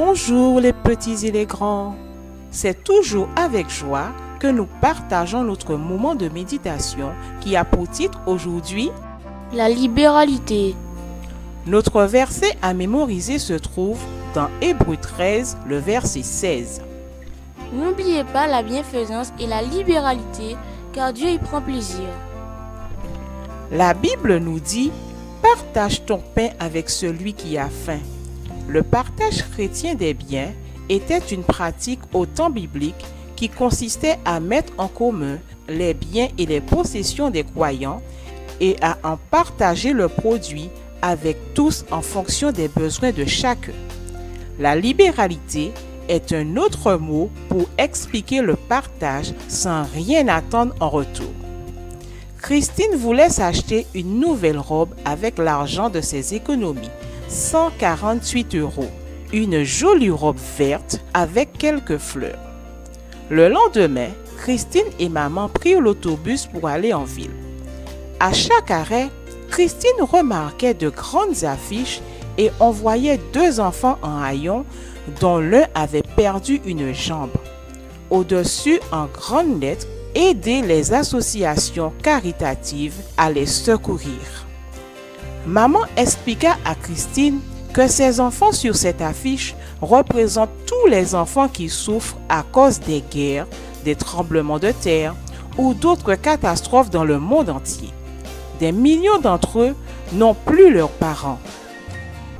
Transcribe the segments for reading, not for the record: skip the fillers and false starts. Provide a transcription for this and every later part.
Bonjour les petits et les grands. C'est toujours avec joie que nous partageons notre moment de méditation qui a pour titre aujourd'hui La libéralité. Notre verset à mémoriser se trouve dans Hébreux 13, le verset 16. N'oubliez pas la bienfaisance et la libéralité, car Dieu y prend plaisir. La Bible nous dit « Partage ton pain avec celui qui a faim ». Le partage chrétien des biens était une pratique au temps biblique qui consistait à mettre en commun les biens et les possessions des croyants et à en partager le produit avec tous en fonction des besoins de chacun. La libéralité est un autre mot pour expliquer le partage sans rien attendre en retour. Christine voulait s'acheter une nouvelle robe avec l'argent de ses économies, 148 €, une jolie robe verte avec quelques fleurs. Le lendemain, Christine et maman prirent l'autobus pour aller en ville. À chaque arrêt, Christine remarquait de grandes affiches et on voyait deux enfants en haillons dont l'un avait perdu une jambe. Au-dessus, en grandes lettres, « Aider les associations caritatives à les secourir ». Maman expliqua à Christine que ces enfants sur cette affiche représentent tous les enfants qui souffrent à cause des guerres, des tremblements de terre ou d'autres catastrophes dans le monde entier. Des millions d'entre eux n'ont plus leurs parents.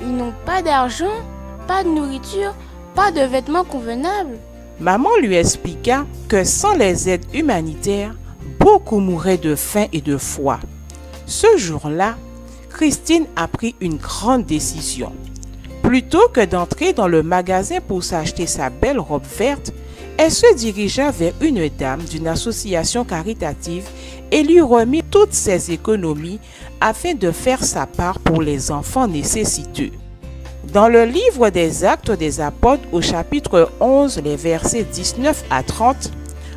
Ils n'ont pas d'argent, pas de nourriture, pas de vêtements convenables. Maman lui expliqua que sans les aides humanitaires, beaucoup mourraient de faim et de froid. Ce jour-là, Christine a pris une grande décision. Plutôt que d'entrer dans le magasin pour s'acheter sa belle robe verte, elle se dirigea vers une dame d'une association caritative et lui remit toutes ses économies afin de faire sa part pour les enfants nécessiteux. Dans le livre des Actes des Apôtres au chapitre 11, les versets 19 à 30,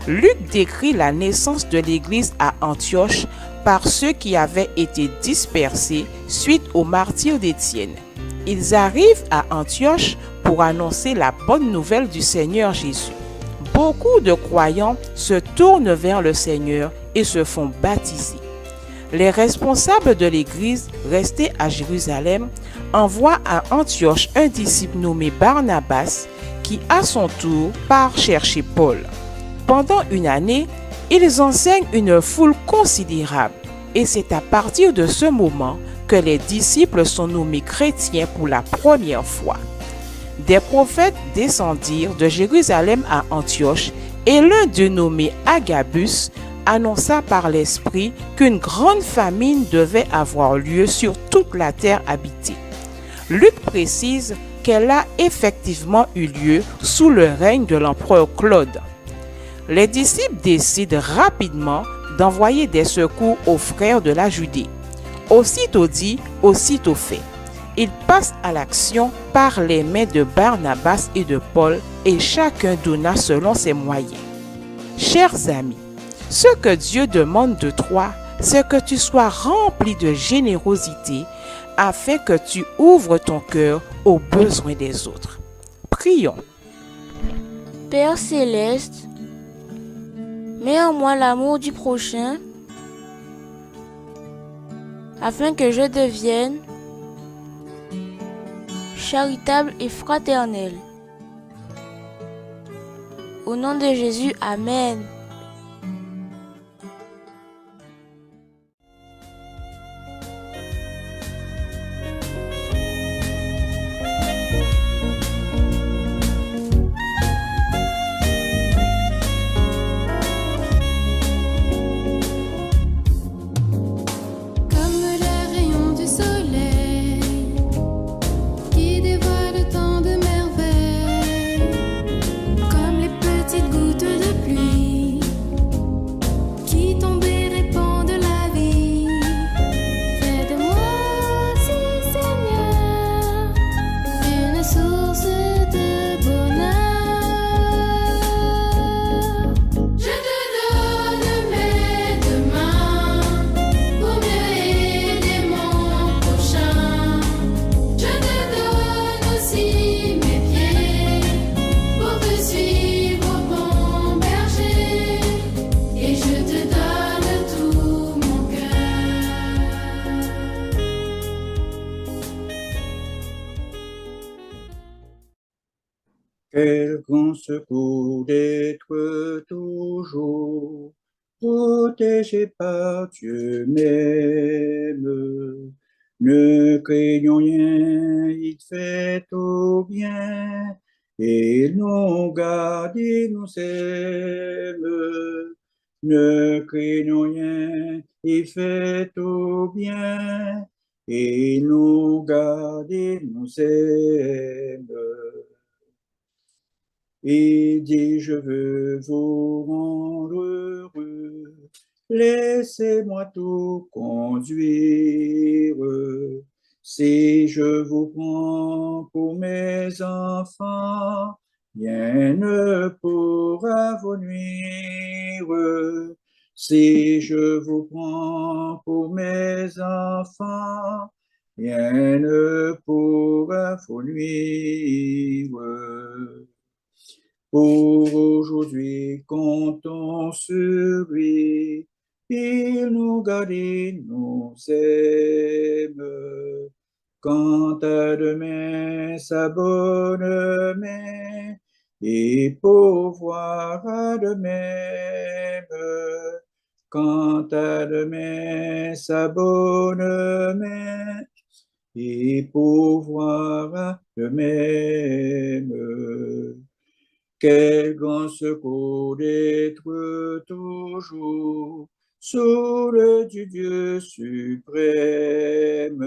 Luc décrit la naissance de l'Église à Antioche par ceux qui avaient été dispersés suite au martyre d'Étienne. Ils arrivent à Antioche pour annoncer la bonne nouvelle du Seigneur Jésus. Beaucoup de croyants se tournent vers le Seigneur et se font baptiser. Les responsables de l'Église, restés à Jérusalem, envoient à Antioche un disciple nommé Barnabas qui, à son tour, part chercher Paul. Pendant une année, ils enseignent une foule considérable et c'est à partir de ce moment que les disciples sont nommés chrétiens pour la première fois. Des prophètes descendirent de Jérusalem à Antioche et l'un d'eux nommé Agabus annonça par l'Esprit qu'une grande famine devait avoir lieu sur toute la terre habitée. Luc précise qu'elle a effectivement eu lieu sous le règne de l'empereur Claude. Les disciples décident rapidement d'envoyer des secours aux frères de la Judée. Aussitôt dit, aussitôt fait. Ils passent à l'action par les mains de Barnabas et de Paul et chacun donna selon ses moyens. Chers amis, ce que Dieu demande de toi, c'est que tu sois rempli de générosité afin que tu ouvres ton cœur aux besoins des autres. Prions. Père céleste, mets en moi l'amour du prochain afin que je devienne charitable et fraternel. Au nom de Jésus, Amen. Gouttes de pluie Quel grand secours d'être toujours protégé par Dieu même. Ne craignons rien, il fait tout bien, et nous garde, il nous aime. Ne craignons rien, il fait tout bien, et nous garde, il nous aime. Il dit, je veux vous rendre heureux, laissez-moi tout conduire. Si je vous prends pour mes enfants, rien ne pourra vous nuire. Si je vous prends pour mes enfants, rien ne pourra vous nuire. Pour aujourd'hui, comptons sur lui. Il nous garde, il nous aime. Quant à demain, sa bonne main, et pourvoira de même. Quant à demain, sa bonne main, et pourvoira de même. Quel grand secours d'être toujours sous le Dieu suprême.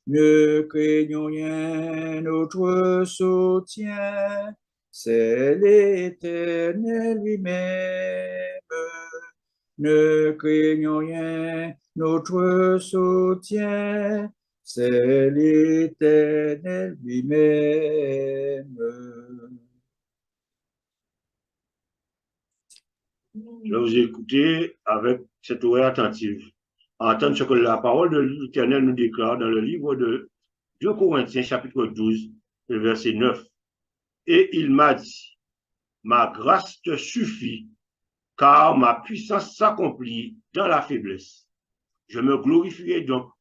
Ne craignons rien, notre soutien, c'est l'Éternel lui-même. Ne craignons rien, notre soutien, c'est l'Éternel lui-même. Je vais vous écouter avec cette oreille attentive, à entendre ce que la parole de l'Éternel nous déclare dans le livre de 2 Corinthiens, chapitre 12, le verset 9. Et il m'a dit, ma grâce te suffit, car ma puissance s'accomplit dans la faiblesse. Je me glorifierai donc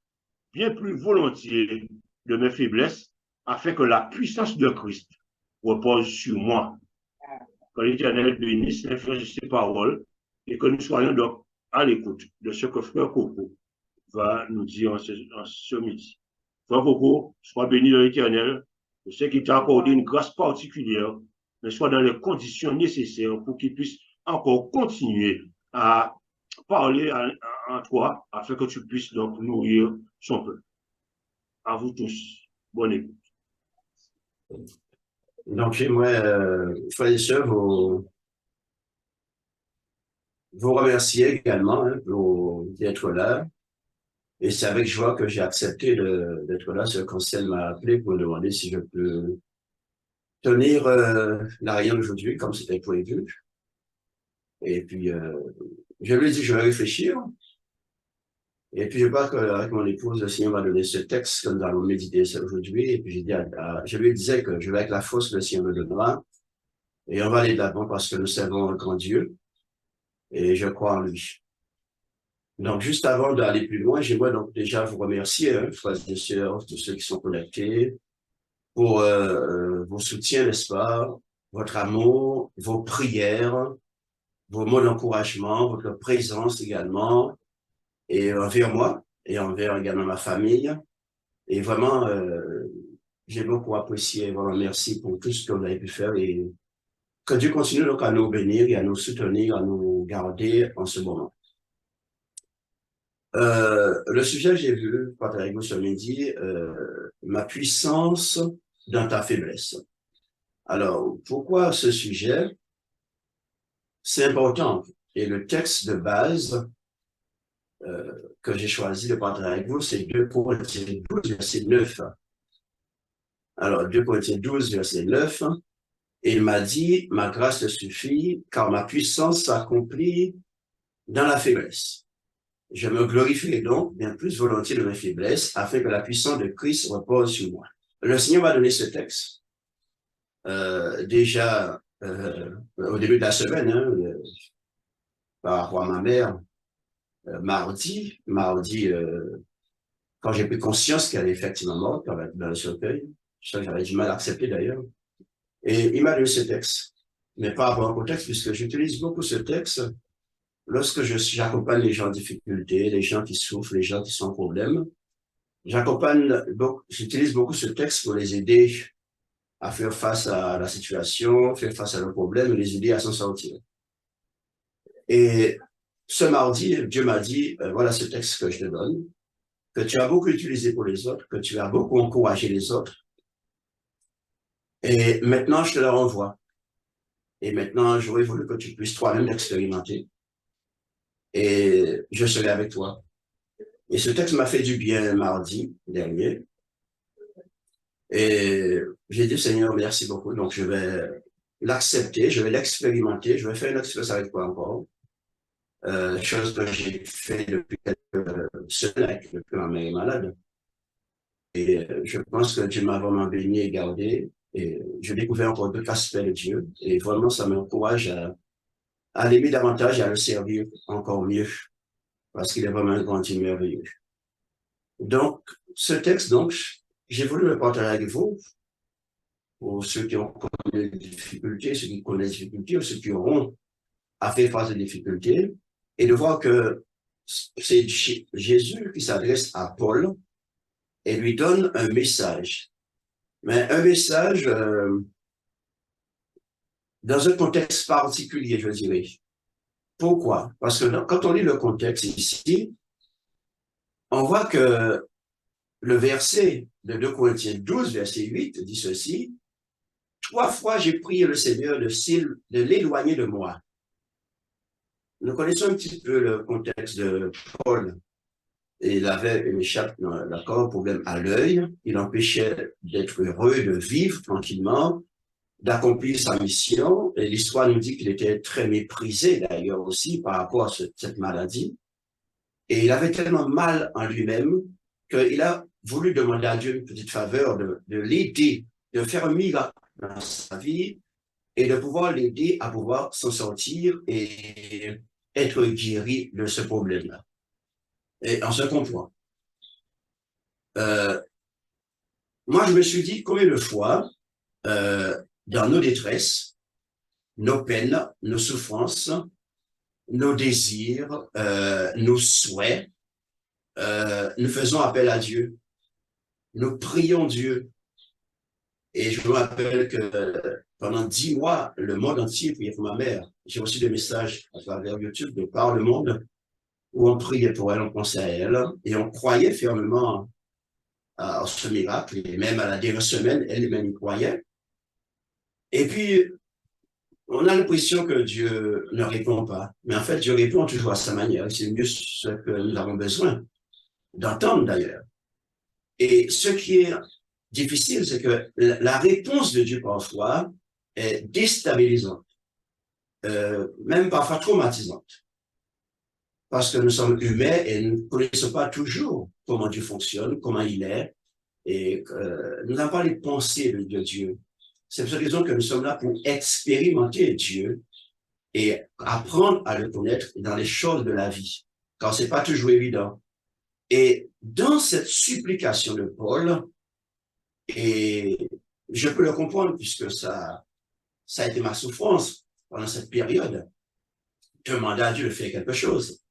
bien plus volontiers de mes faiblesses, afin que la puissance de Christ repose sur moi. Que l'Éternel bénisse les frères de ses paroles et que nous soyons donc à l'écoute de ce que frère Coco va nous dire en ce midi. Frère Coco, sois béni de l'Éternel. Je sais qu'il t'a accordé une grâce particulière, mais sois dans les conditions nécessaires pour qu'il puisse encore continuer à parler à toi afin que tu puisses donc nourrir son peuple. À vous tous, bonne écoute. Donc, j'aimerais, frères et sœurs, vous remercier également d'être là. Et c'est avec joie que j'ai accepté d'être là. Ce conseil m'a appelé pour me demander si je peux tenir la réunion d'aujourd'hui comme c'était prévu. Et puis, je lui ai dit, je vais réfléchir. Et puis, je pense qu'avec mon épouse, le Seigneur va donner ce texte que nous allons méditer aujourd'hui. Et puis, je lui disais que je vais avec la force, le Seigneur me donnera. Et on va aller de l'avant parce que nous servons un grand Dieu. Et je crois en lui. Donc, juste avant d'aller plus loin, j'aimerais donc déjà vous remercier, frères et sœurs, tous ceux qui sont connectés, pour vos soutiens, n'est-ce pas, votre amour, vos prières, vos mots d'encouragement, votre présence également, et envers moi, et envers également ma famille. Et vraiment, j'ai beaucoup apprécié, vraiment merci pour tout ce que vous avez pu faire, et que Dieu continue donc à nous bénir et à nous soutenir, à nous garder en ce moment. Le sujet que j'ai vu partager avec vous ce midi, ma puissance dans ta faiblesse. Alors, pourquoi ce sujet? C'est important. Et le texte de base que j'ai choisi de partager avec vous, c'est 2 Corinthiens 12, verset 9. Alors, 2 Corinthiens 12, verset 9. Et il m'a dit, ma grâce te suffit, car ma puissance s'accomplit dans la faiblesse. Je me glorifierai donc bien plus volontiers de mes faiblesses, afin que la puissance de Christ repose sur moi. Le Seigneur m'a donné ce texte déjà au début de la semaine, par rapport à ma mère, mardi, quand j'ai pris conscience qu'elle est effectivement morte dans le cercueil. Je sais que j'avais du mal à accepter d'ailleurs. Et il m'a donné ce texte, mais pas avoir un contexte, puisque j'utilise beaucoup ce texte lorsque j'accompagne les gens en difficulté, les gens qui souffrent, les gens qui sont en problème. J'utilise beaucoup ce texte pour les aider à faire face à la situation, faire face à leurs problèmes et les aider à s'en sortir. Et ce mardi, Dieu m'a dit, voilà ce texte que je te donne, que tu as beaucoup utilisé pour les autres, que tu as beaucoup encouragé les autres. Et maintenant, je te le renvoie. Et maintenant, j'aurais voulu que tu puisses toi-même l'expérimenter. Et je serai avec toi. Et ce texte m'a fait du bien mardi dernier. Et j'ai dit, Seigneur, merci beaucoup. Donc, je vais l'accepter, je vais l'expérimenter, je vais faire une expérience avec toi encore. Chose que j'ai fait depuis quelques semaines, depuis que ma mère est malade. Et je pense que Dieu m'a vraiment béni et gardé. Et j'ai découvert encore d'autres aspects de Dieu. Et vraiment, ça m'encourage à l'aimer davantage et à le servir encore mieux. Parce qu'il est vraiment un grand Dieu merveilleux. Donc, ce texte, donc, j'ai voulu le partager avec vous. Pour ceux qui ont connu des difficultés, ceux qui connaissent des difficultés, ou ceux qui auront à faire face aux difficultés. Et de voir que c'est Jésus qui s'adresse à Paul et lui donne un message. Mais un message dans un contexte particulier, je dirais. Pourquoi? Parce que quand on lit le contexte ici, on voit que le verset de 2 Corinthiens 12, verset 8, dit ceci: « 3 fois j'ai prié le Seigneur de l'éloigner de moi. » Nous connaissons un petit peu le contexte de Paul. Et il avait une échappe, d'accord, problème à l'œil. Il empêchait d'être heureux, de vivre tranquillement, d'accomplir sa mission. Et l'histoire nous dit qu'il était très méprisé d'ailleurs aussi par rapport à cette maladie. Et il avait tellement mal en lui-même qu'il a voulu demander à Dieu une petite faveur de l'aider, de faire un miracle dans sa vie et de pouvoir l'aider à pouvoir s'en sortir et être guéri de ce problème-là. Et on se comprend. Moi, je me suis dit combien de fois, dans nos détresses, nos peines, nos souffrances, nos désirs, nos souhaits, nous faisons appel à Dieu. Nous prions Dieu. Et je me rappelle que pendant 10 mois, le monde entier priait pour ma mère. J'ai reçu des messages à travers YouTube de par le monde où on priait pour elle, on pensait à elle, et on croyait fermement à ce miracle, et même à la dernière semaine, elle-même y croyait. Et puis, on a l'impression que Dieu ne répond pas. Mais en fait, Dieu répond toujours à sa manière. C'est mieux ce que nous avons besoin d'entendre d'ailleurs. Et ce qui est difficile, c'est que la réponse de Dieu parfois est déstabilisante, même parfois traumatisante. Parce que nous sommes humains et nous ne connaissons pas toujours comment Dieu fonctionne, comment il est, et nous n'avons pas les pensées de Dieu. C'est pour cette raison que nous sommes là pour expérimenter Dieu et apprendre à le connaître dans les choses de la vie, car ce n'est pas toujours évident. Et dans cette supplication de Paul, et je peux le comprendre puisque ça a été ma souffrance pendant cette période, demander à Dieu de faire quelque chose.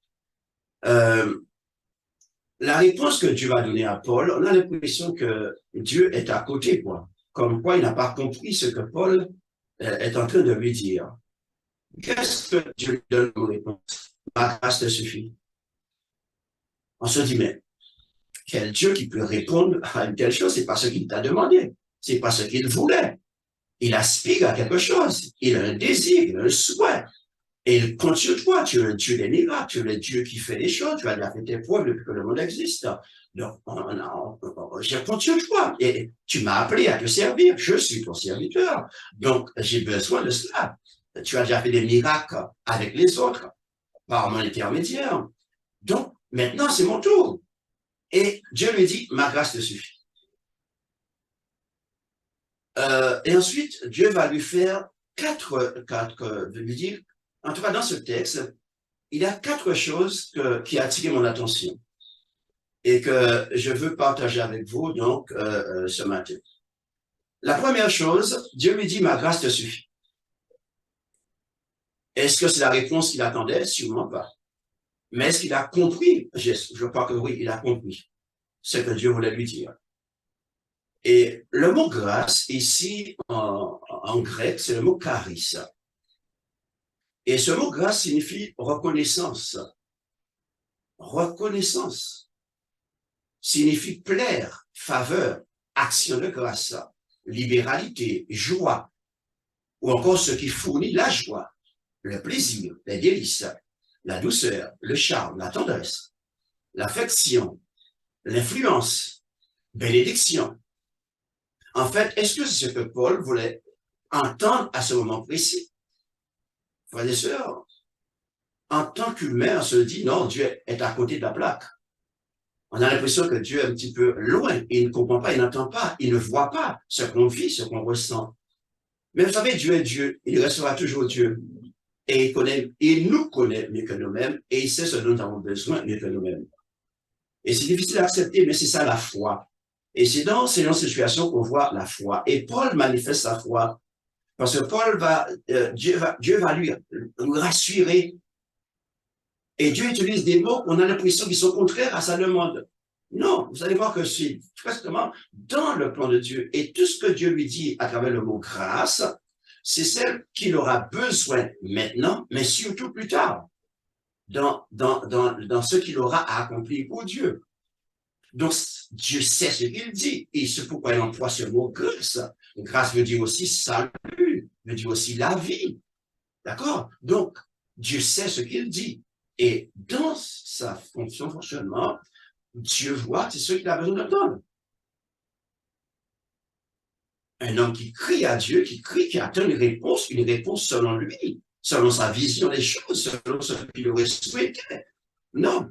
La réponse que Dieu va donner à Paul, on a l'impression que Dieu est à côté, quoi. Comme quoi il n'a pas compris ce que Paul est en train de lui dire. Qu'est-ce que Dieu lui donne comme réponse? Ma grâce te suffit. On se dit, mais quel Dieu qui peut répondre à une telle chose? C'est pas ce qu'il t'a demandé. C'est pas ce qu'il voulait. Il aspire à quelque chose. Il a un désir, il a un souhait. Et il compte sur toi. Tu es un Dieu des miracles. Tu es le Dieu qui fait des choses. Tu as déjà fait tes preuves depuis que le monde existe. Donc, je compte sur toi. Et tu m'as appelé à te servir. Je suis ton serviteur. Donc, j'ai besoin de cela. Tu as déjà fait des miracles avec les autres par mon intermédiaire. Donc, maintenant, c'est mon tour. Et Dieu lui dit, ma grâce te suffit. Et ensuite, Dieu va lui faire lui dire, en tout cas dans ce texte, il y a 4 choses qui attirent mon attention et que je veux partager avec vous donc ce matin. La première chose, Dieu lui dit, ma grâce te suffit. Est-ce que c'est la réponse qu'il attendait? Sûrement pas. Mais est-ce qu'il a compris? Je crois que oui, il a compris ce que Dieu voulait lui dire. Et le mot grâce, ici, en grec, c'est le mot charis. Et ce mot grâce signifie reconnaissance. Reconnaissance signifie plaire, faveur, action de grâce, libéralité, joie, ou encore ce qui fournit la joie, le plaisir, les délices, la douceur, le charme, la tendresse, l'affection, l'influence, bénédiction. En fait, est-ce que c'est ce que Paul voulait entendre à ce moment précis? Frères et sœurs, en tant qu'humain, on se dit, non, Dieu est à côté de la plaque. On a l'impression que Dieu est un petit peu loin, il ne comprend pas, il n'entend pas, il ne voit pas ce qu'on vit, ce qu'on ressent. Mais vous savez, Dieu est Dieu, il restera toujours Dieu. Et il nous connaît mieux que nous-mêmes, et il sait ce dont nous avons besoin mieux que nous-mêmes. Et c'est difficile à accepter, mais c'est ça la foi. Et c'est dans ces situations qu'on voit la foi. Et Paul manifeste sa foi, parce que Paul Dieu va lui rassurer. Et Dieu utilise des mots qu'on a l'impression qu'ils sont contraires à sa demande. Non, vous allez voir que c'est prestement dans le plan de Dieu. Et tout ce que Dieu lui dit à travers le mot grâce, c'est celle qu'il aura besoin maintenant, mais surtout plus tard, dans ce qu'il aura à accomplir pour Dieu. Donc, Dieu sait ce qu'il dit. Et c'est pourquoi il emploie ce mot grâce. Grâce veut dire aussi salut, veut dire aussi la vie. D'accord? Donc, Dieu sait ce qu'il dit. Et dans sa fonctionnement, Dieu voit, c'est ce qu'il a besoin d'entendre. Un homme qui crie à Dieu, qui attend une réponse selon lui, selon sa vision des choses, selon ce qu'il aurait souhaité. Non.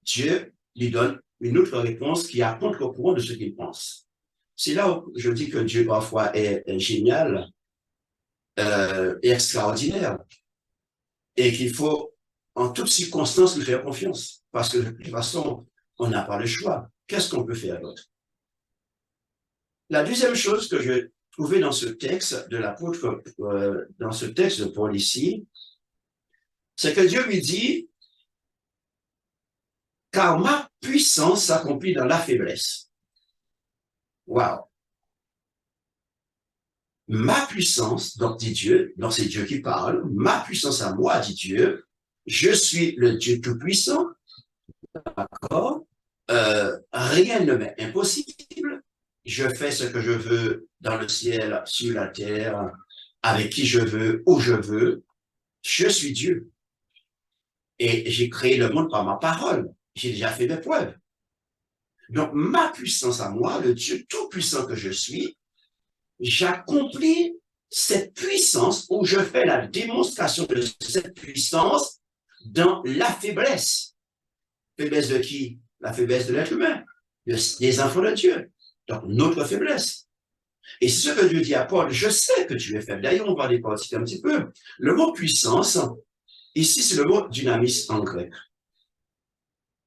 Dieu lui donne une autre réponse qui est à contre-courant de ce qu'il pense. C'est là où je dis que Dieu parfois est génial et extraordinaire et qu'il faut en toutes circonstances lui faire confiance parce que de toute façon, on n'a pas le choix. Qu'est-ce qu'on peut faire d'autre? La deuxième chose que je trouvais dans ce texte de l'apôtre, dans ce texte de Paul ici, c'est que Dieu lui dit « Car ma puissance s'accomplit dans la faiblesse. » Wow! Ma puissance, donc dit Dieu, donc c'est Dieu qui parle, ma puissance à moi, dit Dieu, je suis le Dieu tout-puissant, d'accord? Rien ne m'est impossible. Je fais ce que je veux dans le ciel, sur la terre, avec qui je veux, où je veux. Je suis Dieu. Et j'ai créé le monde par ma parole. J'ai déjà fait mes preuves. Donc, ma puissance à moi, le Dieu tout-puissant que je suis, j'accomplis cette puissance où je fais la démonstration de cette puissance dans la faiblesse. Faiblesse de qui? La faiblesse de l'être humain, des enfants de Dieu. Donc, notre faiblesse. Et c'est ce que Dieu dit à Paul, je sais que tu es faible. D'ailleurs, on va aller parler un petit peu. Le mot puissance, ici, c'est le mot dynamis en grec.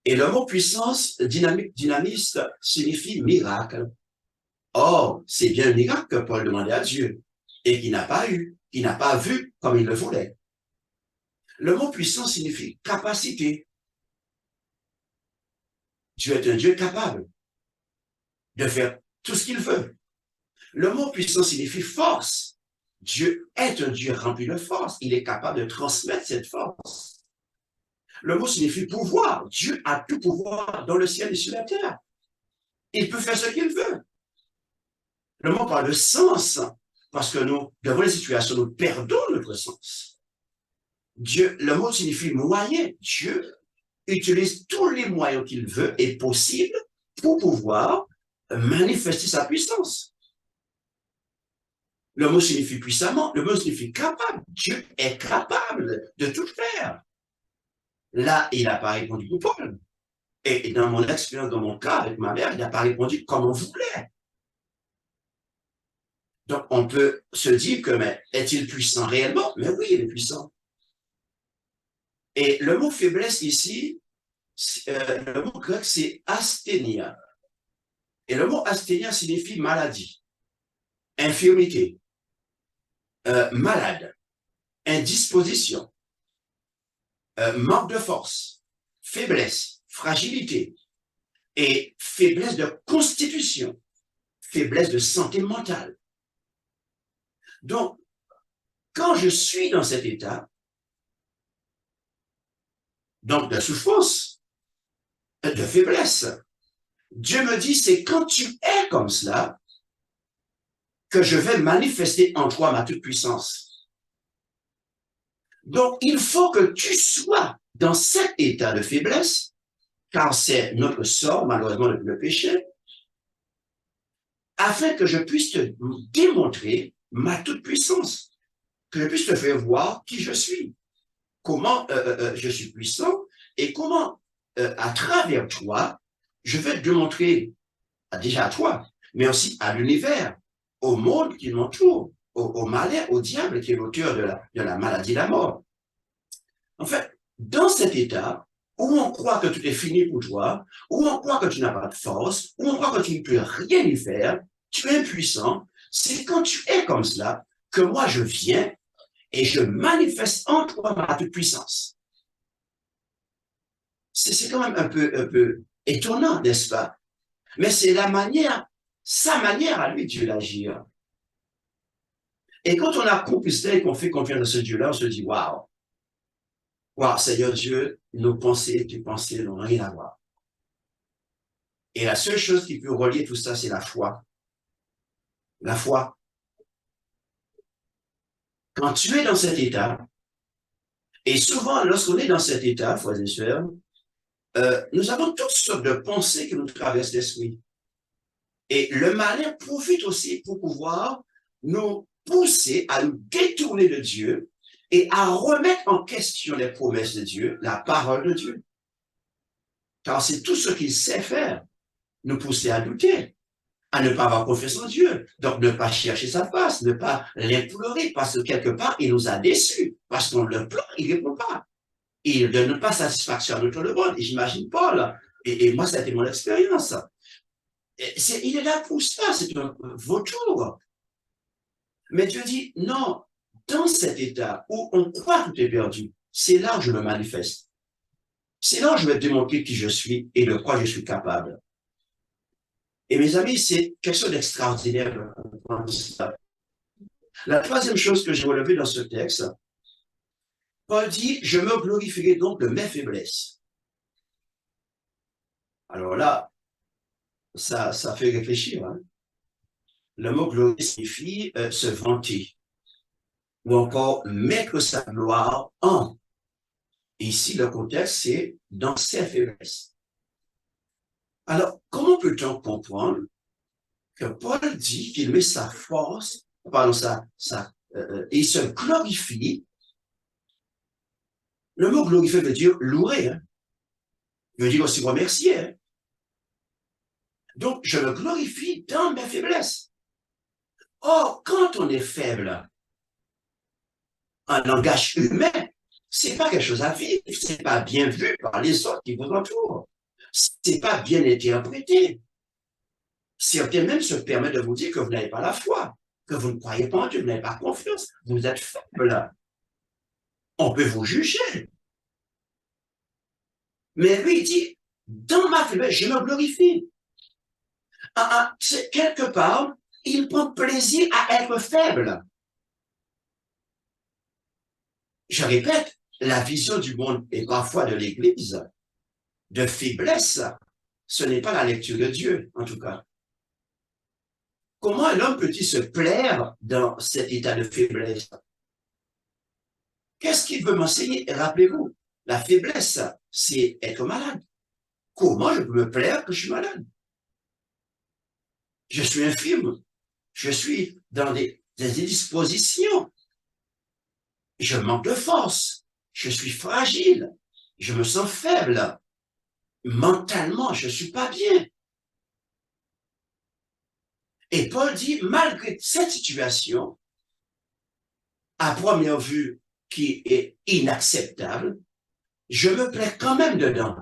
Et le mot puissance, dynamiste, signifie miracle. Or, c'est bien un miracle que Paul demandait à Dieu et qu'il n'a pas eu, qu'il n'a pas vu comme il le voulait. Le mot puissance signifie capacité. Dieu est un Dieu capable de faire tout ce qu'il veut. Le mot puissance signifie force. Dieu est un Dieu rempli de force. Il est capable de transmettre cette force. Le mot signifie pouvoir. Dieu a tout pouvoir dans le ciel et sur la terre. Il peut faire ce qu'il veut. Le mot parle de sens, parce que nous, devant les situations, nous perdons notre sens. Dieu, le mot signifie moyen. Dieu utilise tous les moyens qu'il veut et possible pour pouvoir manifester sa puissance. Le mot signifie puissamment, le mot signifie capable. Dieu est capable de tout faire. Là, il n'a pas répondu pour Paul. Et dans mon expérience, dans mon cas, avec ma mère, il n'a pas répondu comme on voulait. Donc, on peut se dire que, mais est-il puissant réellement? Mais oui, il est puissant. Et le mot faiblesse ici, le mot grec, c'est asthénia. Et le mot asthénia signifie maladie. infirmité, malade, indisposition, manque de force, faiblesse, fragilité et faiblesse de constitution, faiblesse de santé mentale. Donc, quand je suis dans cet état, donc de souffrance, de faiblesse, Dieu me dit, c'est quand tu es comme cela que je vais manifester en toi ma toute-puissance. Donc, il faut que tu sois dans cet état de faiblesse, car c'est notre sort, malheureusement, depuis le péché, afin que je puisse te démontrer ma toute-puissance, que je puisse te faire voir qui je suis, comment je suis puissant et comment, à travers toi, je vais te démontrer déjà à toi, mais aussi à l'univers, au monde qui m'entoure, au malheur, au diable qui est l'auteur de la maladie, de la mort. En fait, dans cet état où on croit que tout est fini pour toi, où on croit que tu n'as pas de force, où on croit que tu ne peux rien y faire, tu es impuissant, c'est quand tu es comme cela que moi je viens et je manifeste en toi ma toute-puissance. C'est quand même un peu étonnant, n'est-ce pas? Mais c'est sa manière à lui, Dieu, d'agir. Et quand on a compris cela et qu'on fait confiance à ce Dieu-là, on se dit, waouh, Seigneur Dieu, nos pensées et tes pensées n'ont rien à voir. Et la seule chose qui peut relier tout ça, c'est la foi. La foi. Quand tu es dans cet état, et souvent, lorsqu'on est dans cet état, frères et sœurs, nous avons toutes sortes de pensées qui nous traversent l'esprit. Et le malin profite aussi pour pouvoir nous pousser à nous détourner de Dieu et à remettre en question les promesses de Dieu, la parole de Dieu. Car c'est tout ce qu'il sait faire, nous pousser à douter, à ne pas avoir confiance en Dieu, donc ne pas chercher sa face, ne pas l'implorer, parce que quelque part, il nous a déçus, parce qu'on le pleure, il ne répond pas. Il ne donne pas satisfaction à notre demande. Et j'imagine Paul, et moi, ça a été mon expérience. Il est là pour ça, c'est un vautour. Mais Dieu dit, non, dans cet état où on croit que tout est perdu, c'est là où je me manifeste. C'est là où je vais démontrer qui je suis et de quoi je suis capable. Et mes amis, c'est quelque chose d'extraordinaire. La troisième chose que j'ai relevée dans ce texte, Paul dit, je me glorifierai donc de mes faiblesses. Alors là, ça fait réfléchir. Hein? Le mot glorifier signifie se vanter ou encore mettre sa gloire en. Ici, le contexte, c'est dans ses faiblesses. Alors, comment peut-on comprendre que Paul dit qu'il met sa force, pardon, il se glorifie. Le mot glorifier veut dire louer, hein? Veut dire aussi remercier. Hein? Donc, je me glorifie dans mes faiblesses. Or, quand on est faible, en langage humain, c'est pas quelque chose à vivre, c'est pas bien vu par les autres qui vous entourent, c'est pas bien interprété. Certains même se permettent de vous dire que vous n'avez pas la foi, que vous ne croyez pas en Dieu, vous n'avez pas confiance, vous êtes faible. On peut vous juger. Mais lui, il dit, dans ma faiblesse, je me glorifie. C'est quelque part, il prend plaisir à être faible. Je répète, la vision du monde et parfois de l'Église, de faiblesse, ce n'est pas la lecture de Dieu, en tout cas. Comment un homme peut-il se plaire dans cet état de faiblesse? Qu'est-ce qu'il veut m'enseigner? Rappelez-vous, la faiblesse, c'est être malade. Comment je peux me plaire que je suis malade? Je suis infirme. Je suis dans des indispositions. Je manque de force. Je suis fragile. Je me sens faible. Mentalement, je ne suis pas bien. Et Paul dit, malgré cette situation, à première vue, qui est inacceptable, je me plais quand même dedans.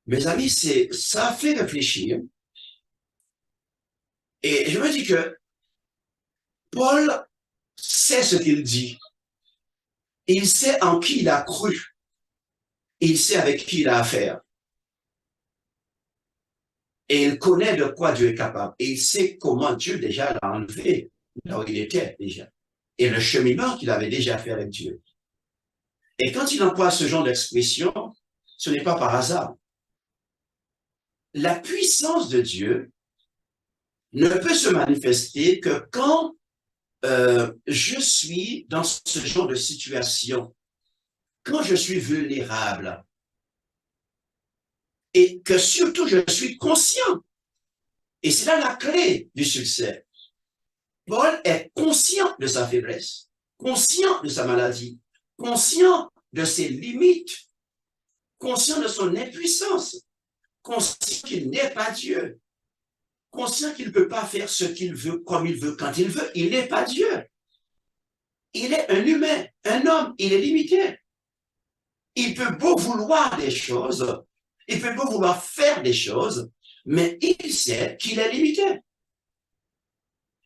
Mes amis, ça fait réfléchir. Et je me dis que Paul sait ce qu'il dit. Il sait en qui il a cru. Il sait avec qui il a affaire. Et il connaît de quoi Dieu est capable. Et il sait comment Dieu déjà l'a enlevé là où il était déjà. Et le cheminement qu'il avait déjà fait avec Dieu. Et quand il emploie ce genre d'expression, ce n'est pas par hasard. La puissance de Dieu ne peut se manifester que quand je suis dans ce genre de situation, quand je suis vulnérable, et que surtout je suis conscient. Et c'est là la clé du succès. Paul est conscient de sa faiblesse, conscient de sa maladie, conscient de ses limites, conscient de son impuissance, conscient qu'il n'est pas Dieu, conscient qu'il ne peut pas faire ce qu'il veut, comme il veut, quand il veut. Il n'est pas Dieu. Il est un humain, un homme, il est limité. Il peut beau vouloir des choses, il peut beau vouloir faire des choses, mais il sait qu'il est limité.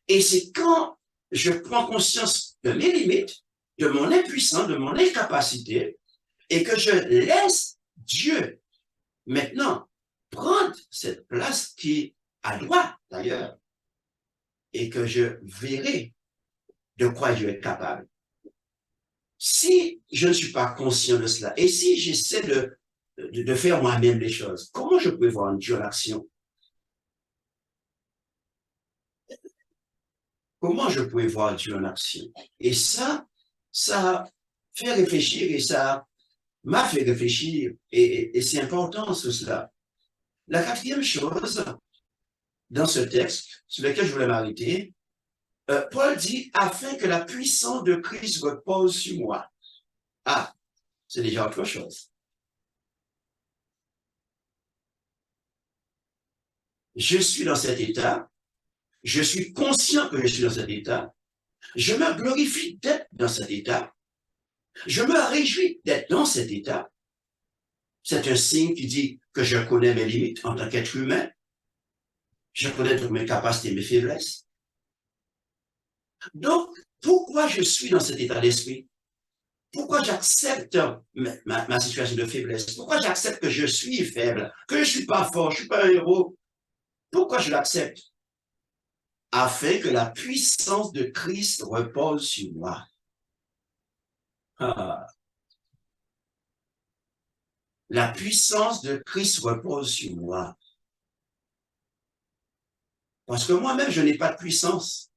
Et c'est quand je prends conscience de mes limites, de mon impuissance, de mon incapacité, et que je laisse Dieu maintenant prendre cette place qui a droit d'ailleurs, et que je verrai de quoi Dieu est capable. Si je ne suis pas conscient de cela, et si j'essaie de faire moi-même les choses, comment je peux voir Dieu en action? Comment je peux voir Dieu en action? Et ça fait réfléchir, et ça m'a fait réfléchir, et c'est important cela. La quatrième chose, dans ce texte, sur lequel je voulais m'arrêter, Paul dit, afin que la puissance de Christ repose sur moi. Ah, c'est déjà autre chose. Je suis dans cet état, je suis conscient que je suis dans cet état, je me glorifie d'être dans cet état, je me réjouis d'être dans cet état. C'est un signe qui dit que je connais mes limites en tant qu'être humain, je connais toutes mes capacités, mes faiblesses. Donc, pourquoi je suis dans cet état d'esprit? Pourquoi j'accepte ma situation de faiblesse? Pourquoi j'accepte que je suis faible, que je ne suis pas fort, je ne suis pas un héros? Pourquoi je l'accepte? Afin que la puissance de Christ repose sur moi. Ah. La puissance de Christ repose sur moi. Parce que moi-même, je n'ai pas de puissance.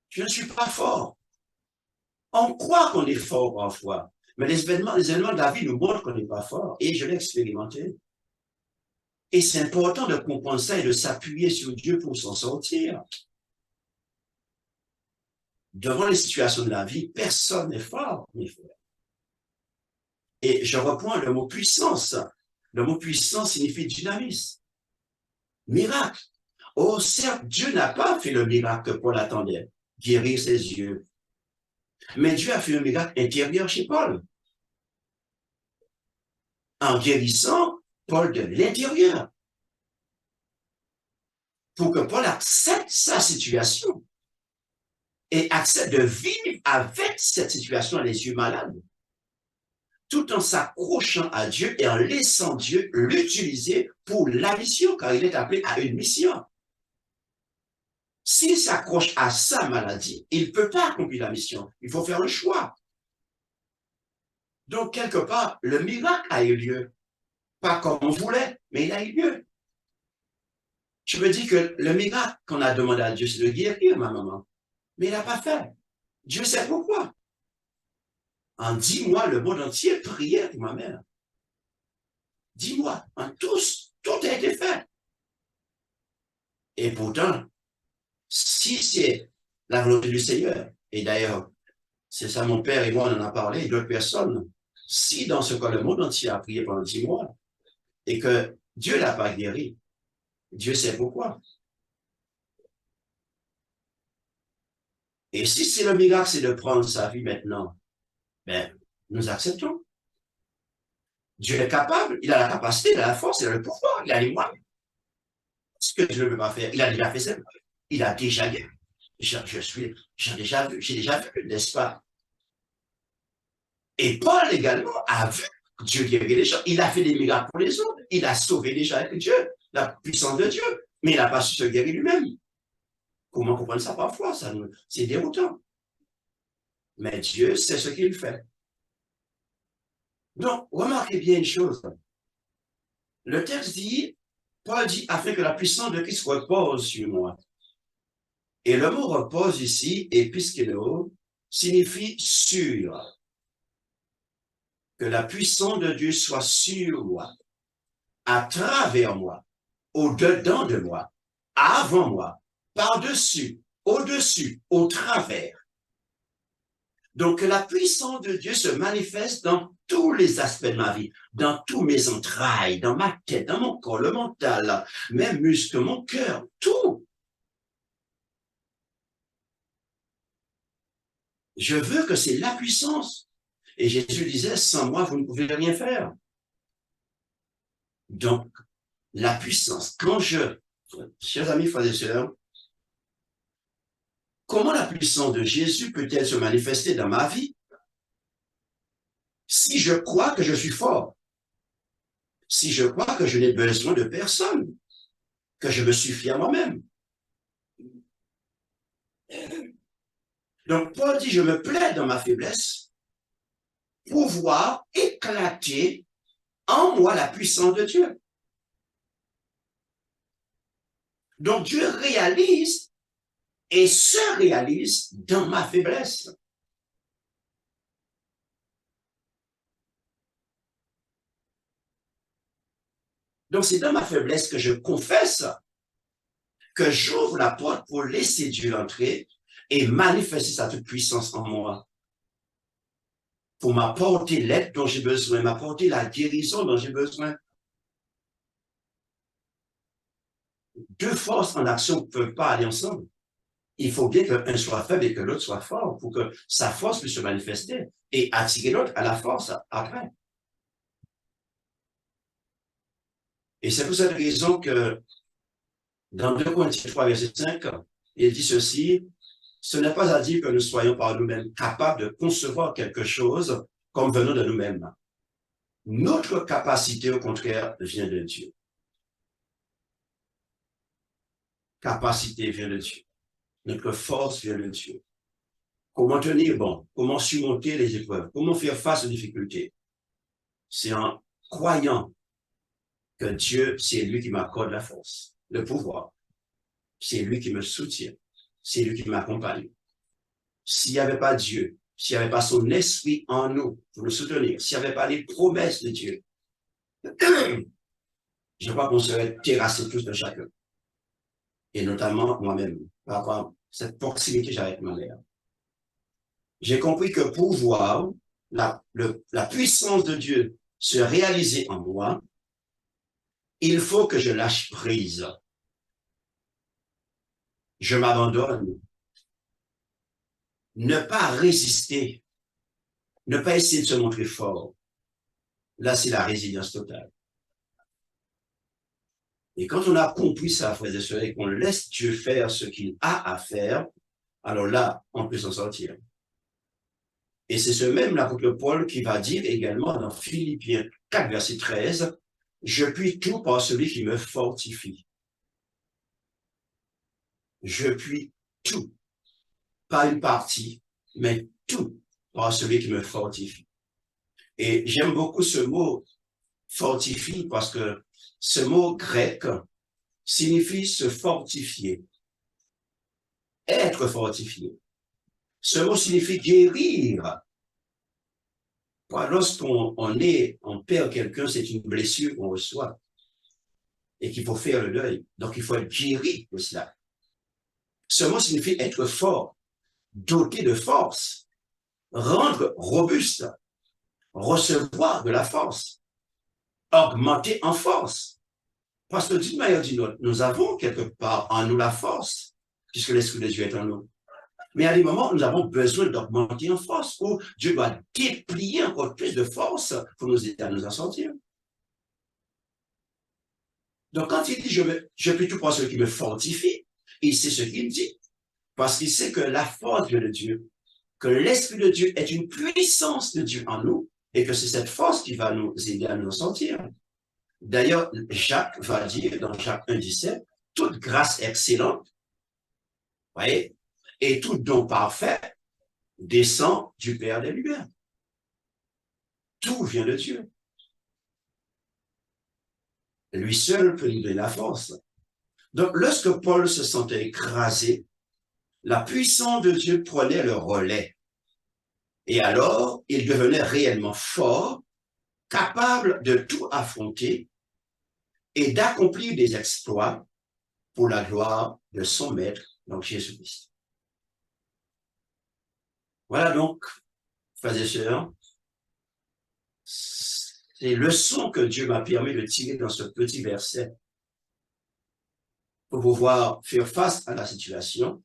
Je ne suis pas fort. On croit qu'on est fort parfois, mais les événements de la vie nous montrent qu'on n'est pas fort, et je l'ai expérimenté. Et c'est important de comprendre ça et de s'appuyer sur Dieu pour s'en sortir. Devant les situations de la vie, personne n'est fort, mes frères. Et je reprends le mot puissance. Le mot puissance signifie dynamisme. Miracle. Oh, certes, Dieu n'a pas fait le miracle que Paul attendait, guérir ses yeux. Mais Dieu a fait un miracle intérieur chez Paul. En guérissant Paul de l'intérieur. Pour que Paul accepte sa situation. Et accepte de vivre avec cette situation les yeux malades. Tout en s'accrochant à Dieu et en laissant Dieu l'utiliser pour la mission, car il est appelé à une mission. S'il s'accroche à sa maladie, il ne peut pas accomplir la mission. Il faut faire le choix. Donc, quelque part, le miracle a eu lieu. Pas comme on voulait, mais il a eu lieu. Je me dis que le miracle qu'on a demandé à Dieu, c'est de guérir ma maman. Mais il n'a pas fait. Dieu sait pourquoi. En 10 mois, le monde entier priait pour ma mère. 10 mois, en tous, tout a été fait. Et pourtant, si c'est la volonté du Seigneur, et d'ailleurs, c'est ça, mon père et moi, on en a parlé, d'autres personnes, si dans ce cas, le monde entier a prié pendant 10 mois, et que Dieu ne l'a pas guéri, Dieu sait pourquoi. Et si c'est le miracle, c'est de prendre sa vie maintenant, ben, nous acceptons. Dieu est capable, il a la capacité, il a la force, il a le pouvoir, il a les moyens. ce que Dieu ne peut pas faire. Il a déjà fait ça. Il a déjà vu. J'ai déjà vu, n'est-ce pas? Et Paul également a vu Dieu guérir les gens. Il a fait des miracles pour les autres. Il a sauvé les gens avec Dieu, la puissance de Dieu. Mais il n'a pas su se guérir lui-même. Comment comprendre ça parfois? C'est déroutant. Mais Dieu sait ce qu'il fait. Donc, remarquez bien une chose. Le texte dit, Paul dit, afin que la puissance de Christ repose sur moi. Et le mot repose ici, episkeno, signifie sur. Que la puissance de Dieu soit sur moi, à travers moi, au-dedans de moi, avant moi, par-dessus, au-dessus, au travers. Donc, que la puissance de Dieu se manifeste dans tous les aspects de ma vie, dans tous mes entrailles, dans ma tête, dans mon corps, le mental, mes muscles, mon cœur, tout. Je veux que c'est la puissance. Et Jésus disait, sans moi, vous ne pouvez rien faire. Donc, la puissance. Chers amis, frères et sœurs, comment la puissance de Jésus peut-elle se manifester dans ma vie si je crois que je suis fort, si je crois que je n'ai besoin de personne, que je me suffis à moi-même? Donc, Paul dit, je me plais dans ma faiblesse pour voir éclater en moi la puissance de Dieu. Donc, Dieu réalise et se réalise dans ma faiblesse. Donc, c'est dans ma faiblesse que je confesse, que j'ouvre la porte pour laisser Dieu entrer et manifester sa toute puissance en moi. Pour m'apporter l'aide dont j'ai besoin, m'apporter la guérison dont j'ai besoin. Deux forces en action ne peuvent pas aller ensemble. Il faut bien qu'un soit faible et que l'autre soit fort pour que sa force puisse se manifester et attirer l'autre à la force après. Et c'est pour cette raison que dans 2 Corinthiens 3, verset 5, il dit ceci, ce n'est pas à dire que nous soyons par nous-mêmes capables de concevoir quelque chose comme venant de nous-mêmes. Notre capacité, au contraire, vient de Dieu. Capacité vient de Dieu. Notre force vient de Dieu. Comment tenir bon? Comment surmonter les épreuves? Comment faire face aux difficultés? C'est en croyant que Dieu, c'est lui qui m'accorde la force, le pouvoir. C'est lui qui me soutient. C'est lui qui m'accompagne. S'il n'y avait pas Dieu, s'il n'y avait pas son esprit en nous pour nous soutenir, s'il n'y avait pas les promesses de Dieu, je crois qu'on serait terrassés tous de chacun. Et notamment moi-même, par rapport à cette proximité que j'ai avec ma mère. J'ai compris que pour voir la puissance de Dieu se réaliser en moi, il faut que je lâche prise. Je m'abandonne. Ne pas résister. Ne pas essayer de se montrer fort. Là, c'est la résilience totale. Et quand on a compris ça, frères et sœurs, et qu'on laisse Dieu faire ce qu'il a à faire, alors là, on peut s'en sortir. Et c'est ce même l'apôtre Paul qui va dire également dans Philippiens 4, verset 13, « Je puis tout par celui qui me fortifie. » Je puis tout, pas une partie, mais tout par celui qui me fortifie. Et j'aime beaucoup ce mot « fortifie » parce que ce mot grec signifie se fortifier, être fortifié. Ce mot signifie guérir. Lorsqu'on perd quelqu'un, c'est une blessure qu'on reçoit et qu'il faut faire le deuil. Donc, il faut être guéri de cela. Ce mot signifie être fort, doté de force, rendre robuste, recevoir de la force, augmenter en force. Parce que d'une manière ou d'une autre, nous avons quelque part en nous la force, puisque l'Esprit de Dieu est en nous. Mais à des moments, nous avons besoin d'augmenter en force, où Dieu doit déplier encore plus de force pour nous aider à nous en sortir. Donc, quand il dit je puis tout par celui qui me fortifie, il sait ce qu'il dit. Parce qu'il sait que la force vient de Dieu, que l'Esprit de Dieu est une puissance de Dieu en nous, et que c'est cette force qui va nous aider à nous sentir. D'ailleurs, Jacques va dire dans Jacques 1,17, toute grâce excellente, voyez, et tout don parfait descend du Père des Lumières. Tout vient de Dieu. Lui seul peut nous donner la force. Donc, lorsque Paul se sentait écrasé, la puissance de Dieu prenait le relais. Et alors, il devenait réellement fort, capable de tout affronter et d'accomplir des exploits pour la gloire de son maître, donc Jésus-Christ. Voilà donc, frères et sœurs, ces leçons que Dieu m'a permis de tirer dans ce petit verset pour pouvoir faire face à la situation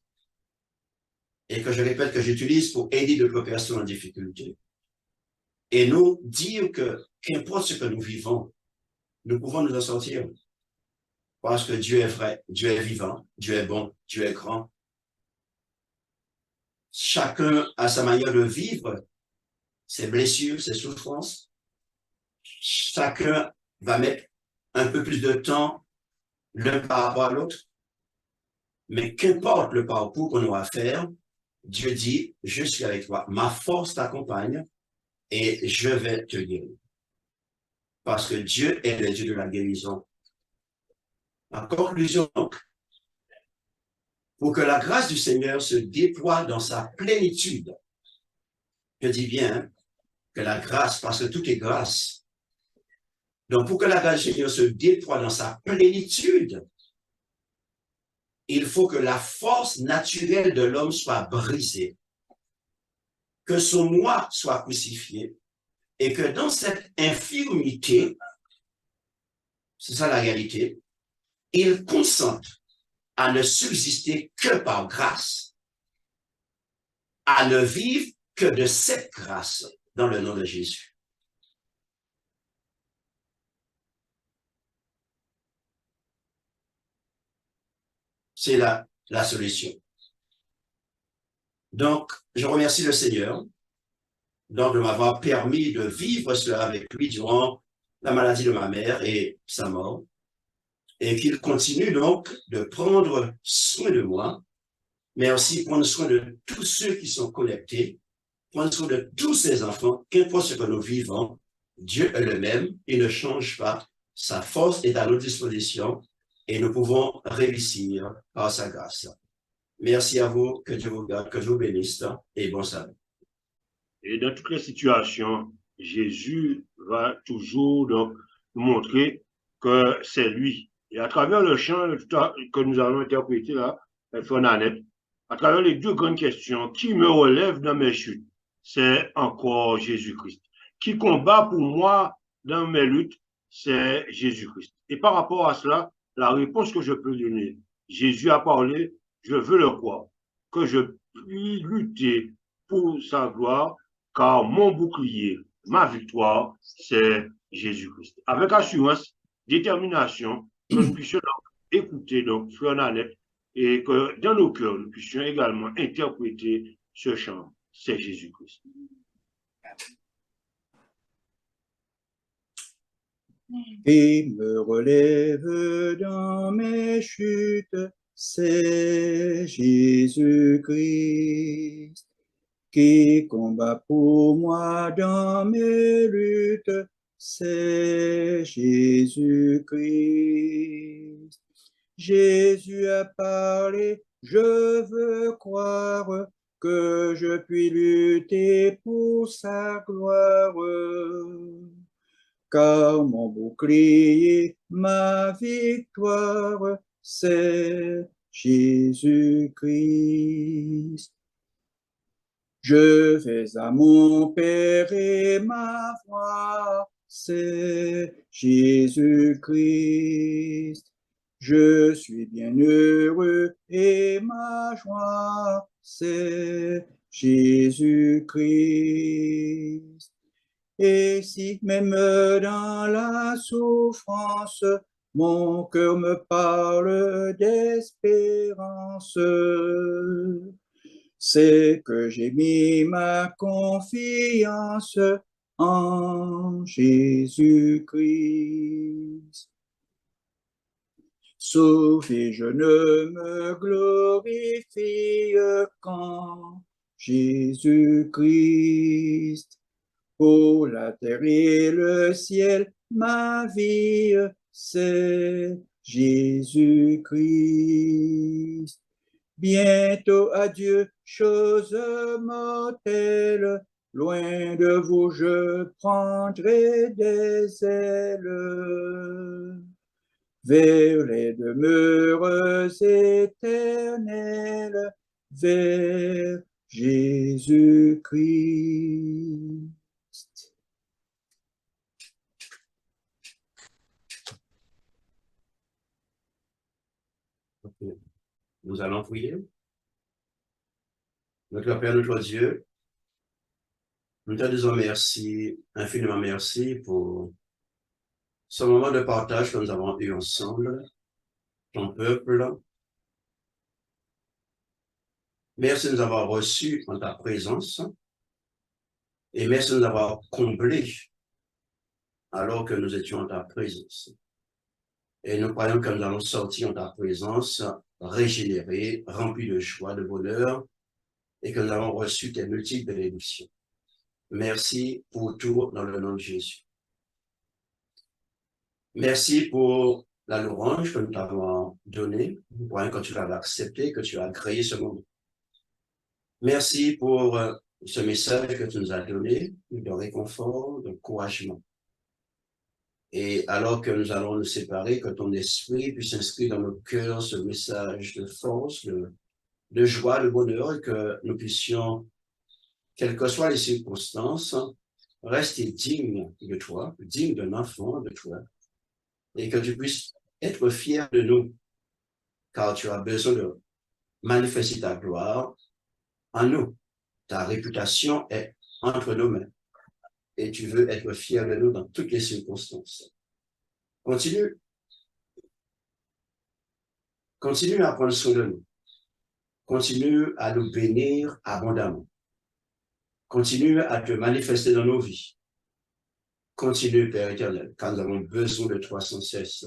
et que je répète que j'utilise pour aider d'autres personnes en difficulté. Et nous dire que qu'importe ce que nous vivons, nous pouvons nous en sortir parce que Dieu est vrai, Dieu est vivant, Dieu est bon, Dieu est grand. Chacun a sa manière de vivre ses blessures, ses souffrances. Chacun va mettre un peu plus de temps l'un par rapport à l'autre. Mais qu'importe le parcours qu'on aura à faire, Dieu dit, je suis avec toi, ma force t'accompagne et je vais te guérir. Parce que Dieu est le Dieu de la guérison. En conclusion, donc, pour que la grâce du Seigneur se déploie dans sa plénitude, je dis bien que la grâce, parce que tout est grâce. Donc, pour que la grâce du Seigneur se déploie dans sa plénitude, il faut que la force naturelle de l'homme soit brisée, que son moi soit crucifié, et que dans cette infirmité, c'est ça la réalité, il consente à ne subsister que par grâce, à ne vivre que de cette grâce dans le nom de Jésus. C'est la solution. Donc, je remercie le Seigneur donc de m'avoir permis de vivre cela avec lui durant la maladie de ma mère et sa mort, et qu'il continue donc de prendre soin de moi, mais aussi prendre soin de tous ceux qui sont connectés, prendre soin de tous ses enfants, qu'importe ce que nous vivons, Dieu est le même, il ne change pas, sa force est à notre disposition et nous pouvons réussir par sa grâce. Merci à vous, que Dieu vous garde, que Dieu vous bénisse et bon salut. Et dans toutes les situations, Jésus va toujours donc nous montrer que c'est lui. Et à travers le chant que nous allons interpréter là, Nanette, à travers les deux grandes questions, qui me relève dans mes chutes, c'est encore Jésus-Christ. Qui combat pour moi dans mes luttes, c'est Jésus-Christ. Et par rapport à cela, la réponse que je peux donner, Jésus a parlé, je veux le croire, que je puis lutter pour sa gloire, car mon bouclier, ma victoire, c'est Jésus-Christ. Avec assurance, détermination, que nous puissions donc écouter donc Frère Nanette et que dans nos cœurs, nous puissions également interpréter ce chant, c'est Jésus-Christ. Qui me relève dans mes chutes, c'est Jésus-Christ. Qui combat pour moi dans mes luttes, c'est Jésus-Christ. Jésus a parlé, je veux croire que je puis lutter pour sa gloire. Car mon bouclier, ma victoire, c'est Jésus-Christ. Je vais à mon Père et ma foi, c'est Jésus-Christ. Je suis bien heureux et ma joie, c'est Jésus-Christ. Et si même dans la souffrance, Mon cœur me parle d'espérance. C'est que j'ai mis ma confiance en Jésus-Christ. Sauvé, je ne me glorifie qu'en Jésus-Christ. Pour la terre et le ciel, ma vie, c'est Jésus-Christ. Bientôt adieu, choses mortelles, loin de vous je prendrai des ailes vers les demeures éternelles, vers Jésus-Christ. Nous allons prier. Notre Père, notre Dieu, nous te disons merci, infiniment merci pour ce moment de partage que nous avons eu ensemble, ton peuple. Merci de nous avoir reçus en ta présence et merci de nous avoir comblés alors que nous étions en ta présence. Et nous croyons que nous allons sortir en ta présence régénérés, remplis de joie, de bonheur, et que nous avons reçu tes multiples bénédictions. Merci pour tout dans le nom de Jésus. Merci pour la louange que nous t'avons donnée. Nous croyons que tu l'as accepté, que tu as créé ce moment. Merci pour ce message que tu nous as donné, de réconfort, d'encouragement. Et alors que nous allons nous séparer, que ton esprit puisse inscrire dans nos cœurs ce message de force, de joie, de bonheur, et que nous puissions, quelles que soient les circonstances, rester dignes de toi, dignes d'un enfant de toi, et que tu puisses être fier de nous, car tu as besoin de manifester ta gloire en nous. Ta réputation est entre nos mains, et tu veux être fier de nous dans toutes les circonstances. Continue à prendre soin de nous. Continue à nous bénir abondamment. Continue à te manifester dans nos vies. Continue, Père éternel, car nous avons besoin de toi sans cesse.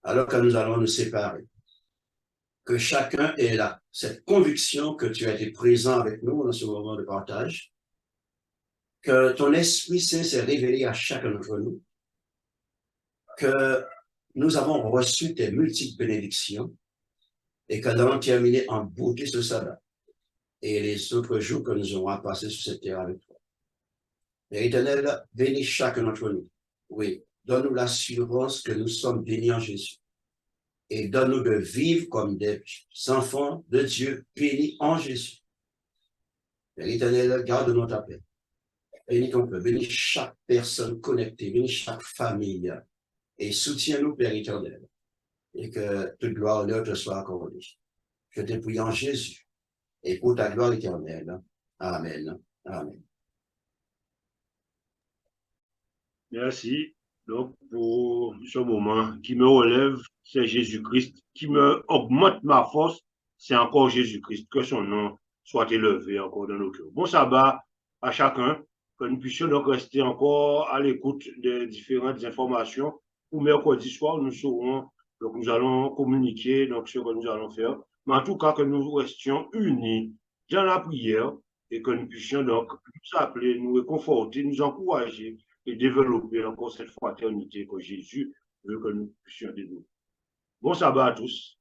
Alors que nous allons nous séparer, que chacun ait là cette conviction que tu as été présent avec nous dans ce moment de partage, que ton Esprit Saint s'est révélé à chacun d'entre nous, que nous avons reçu tes multiples bénédictions et que nous allons terminer en beauté ce sabbat et les autres jours que nous aurons passé sur cette terre avec toi. Père éternel, bénis chacun d'entre nous. Oui, donne-nous l'assurance que nous sommes bénis en Jésus. Et donne-nous de vivre comme des enfants de Dieu bénis en Jésus. Père éternel, garde-nous ta paix. Bénis ton peuple, bénis chaque personne connectée, bénis chaque famille. Et soutiens-nous, Père éternel. Et que toute gloire et honneur te soit accordée. Je te prie en Jésus. Et pour ta gloire éternelle. Amen. Amen. Merci. Donc, pour ce moment, qui me relève, c'est Jésus-Christ. Qui me augmente ma force, c'est encore Jésus-Christ. Que son nom soit élevé encore dans nos cœurs. Bon sabbat à chacun, que nous puissions donc rester encore à l'écoute des différentes informations. Pour mercredi soir, nous saurons, donc nous allons communiquer donc ce que nous allons faire. Mais en tout cas, que nous restions unis dans la prière et que nous puissions donc nous appeler, nous réconforter, nous encourager et développer encore cette fraternité que Jésus veut que nous puissions développer. Bon sabbat à tous.